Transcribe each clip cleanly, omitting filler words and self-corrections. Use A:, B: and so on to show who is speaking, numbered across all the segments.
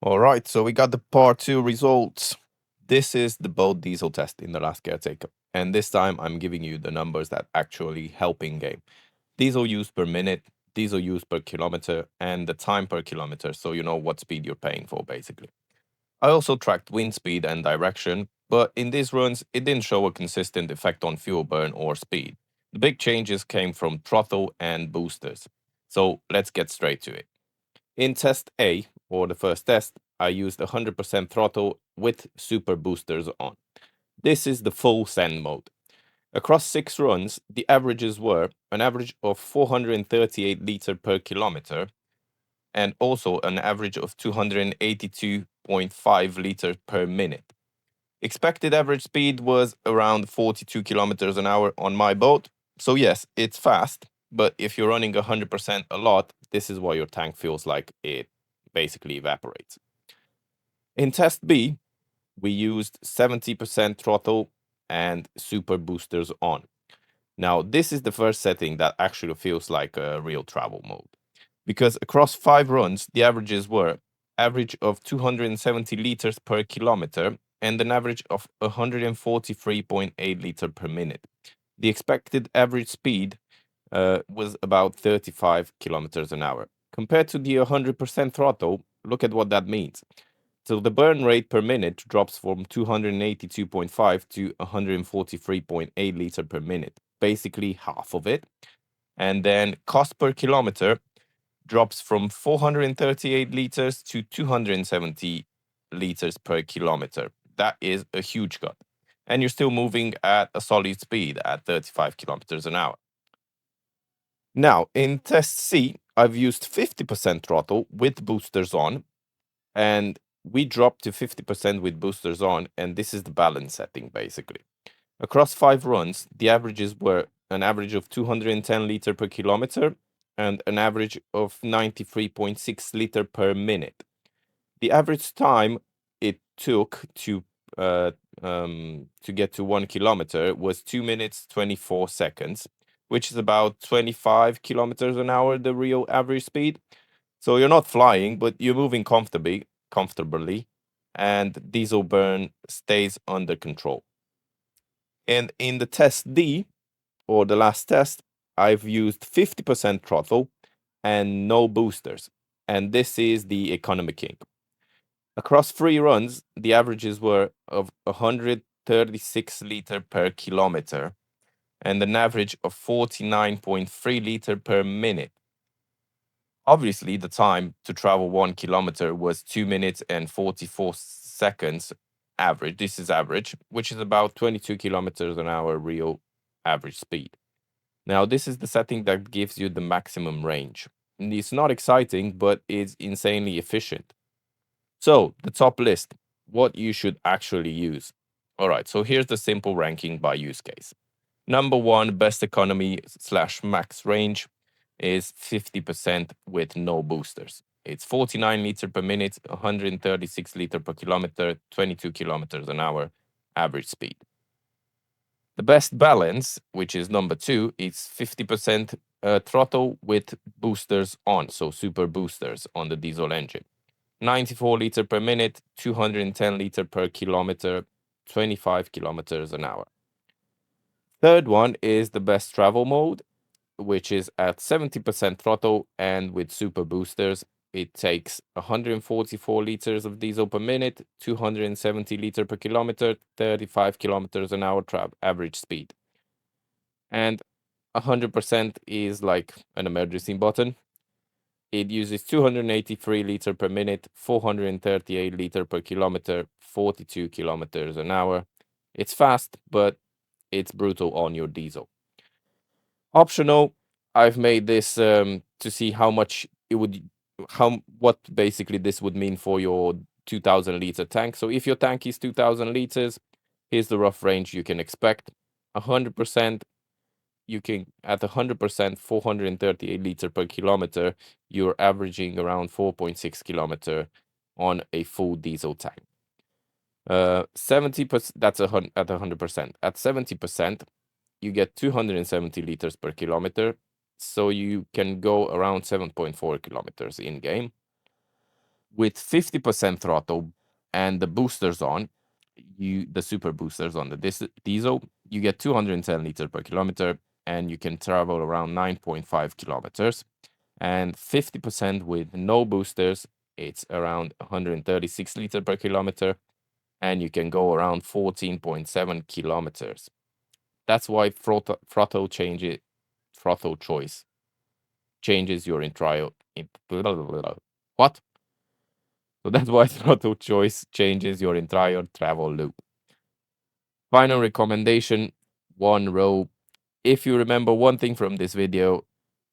A: All right, so we got the part 2 results. This is the boat diesel test in the Last Caretaker. And this time I'm giving you the numbers that actually help in game. Diesel use per minute, diesel use per kilometer, and the time per kilometer, so you know what speed you're paying for, basically. I also tracked wind speed and direction, but in these runs, it didn't show a consistent effect on fuel burn or speed. The big changes came from throttle and boosters. So let's get straight to it. In test A, or the first test, I used 100% throttle with super boosters on. This is the full send mode. Across 6 runs, the averages were an average of 438 liter per kilometer and also an average of 282.5 liters per minute. Expected average speed was around 42 kilometers an hour on my boat. So yes, it's fast, but if you're running 100% a lot, this is why your tank feels like it basically evaporates. In test B, we used 70% throttle and super boosters on. Now, this is the first setting that actually feels like a real travel mode. Because across 5 runs, the averages were average of 270 liters per kilometer and an average of 143.8 liter per minute. The expected average speed was about 35 kilometers an hour. Compared to the 100% throttle, look at what that means. So the burn rate per minute drops from 282.5 to 143.8 liter per minute, basically half of it. And then cost per kilometer drops from 438 liters to 270 liters per kilometer. That is a huge cut. And you're still moving at a solid speed at 35 kilometers an hour. Now, in test C, I've used 50% throttle with boosters on, and we dropped to 50% with boosters on, and this is the balance setting, basically. Across 5 runs, the averages were an average of 210 liter per kilometer and an average of 93.6 liter per minute. The average time it took to get to 1 kilometer was 2 minutes 24 seconds, which is about 25 kilometers an hour, the real average speed. So you're not flying, but you're moving comfortably, and diesel burn stays under control. And in the test D, or the last test, I've used 50% throttle and no boosters. And this is the economy king. Across 3 runs, the averages were of 136 liter per kilometer and an average of 49.3 liter per minute. Obviously, the time to travel 1 kilometer was 2 minutes and 44 seconds average. This is average, which is about 22 kilometers an hour real average speed. Now, this is the setting that gives you the maximum range. And it's not exciting, but it's insanely efficient. So, the top list, what you should actually use. All right, so here's the simple ranking by use case. Number 1, best economy / max range is 50% with no boosters. It's 49 liter per minute, 136 liter per kilometer, 22 kilometers an hour average speed. The best balance, which is number 2, is 50% throttle with boosters on, so super boosters on the diesel engine. 94 liter per minute, 210 liter per kilometer, 25 kilometers an hour. Third one is the best travel mode, which is at 70% throttle and with super boosters. It takes 144 liters of diesel per minute, 270 liter per kilometer, 35 kilometers an hour average speed. And 100% is like an emergency button. It uses 283 liter per minute, 438 liter per kilometer, 42 kilometers an hour. It's fast, but it's brutal on your diesel. Optional, I've made this to see how much it would, what basically this would mean for your 2000 liter tank. So if your tank is 2000 liters, here's the rough range you can expect. 100%, you can, at 100%, 438 liter per kilometer, you're averaging around 4.6 kilometer on a full diesel tank. 70%, that's at 100%. At 70%, you get 270 liters per kilometer, so you can go around 7.4 kilometers in game. with 50% throttle and the boosters on, the super boosters on the diesel, you get 210 liters per kilometer and you can travel around 9.5 kilometers. And 50% with no boosters, it's around 136 liters per kilometer and you can go around 14.7 kilometers. That's why throttle choice changes your entire what? So that's why throttle choice changes your entire travel loop. Final recommendation, one row. If you remember one thing from this video,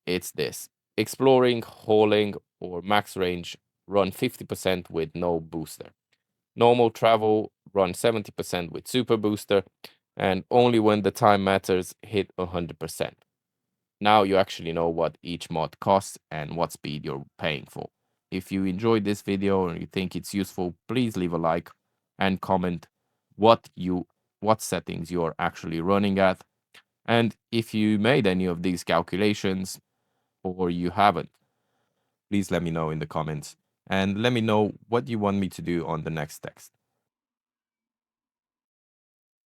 A: it's this. Exploring, hauling, or max range, run 50% with no booster. Normal travel, run 70% with super booster, and only when the time matters, hit 100%. Now you actually know what each mod costs and what speed you're paying for. If you enjoyed this video and you think it's useful, please leave a like and comment what settings you're actually running at. And if you made any of these calculations or you haven't, please let me know in the comments and let me know what you want me to do on the next text.